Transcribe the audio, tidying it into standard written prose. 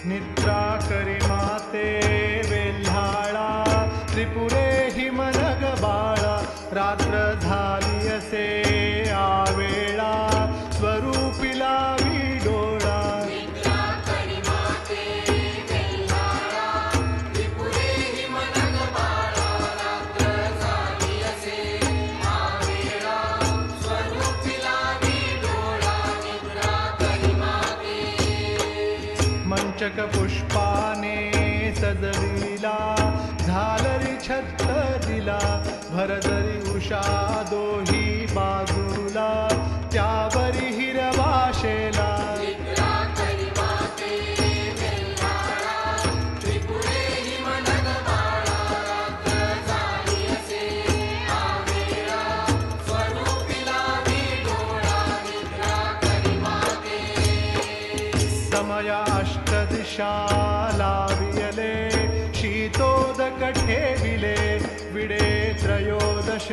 निद्रा करी माते वेल्हाळा त्रिपुरे हिमनग बाळा रात्र झाली असे आवेळा स्वरूपिला डोळा मंचक पुष्पाने सजविला झालरी छत्त दिला भरदरी उषा दोही बाजूला त्यावरी हिरवा शेला समय अष्टदिशा लावियले शीतोदक ठेविले विडे त्रयोदश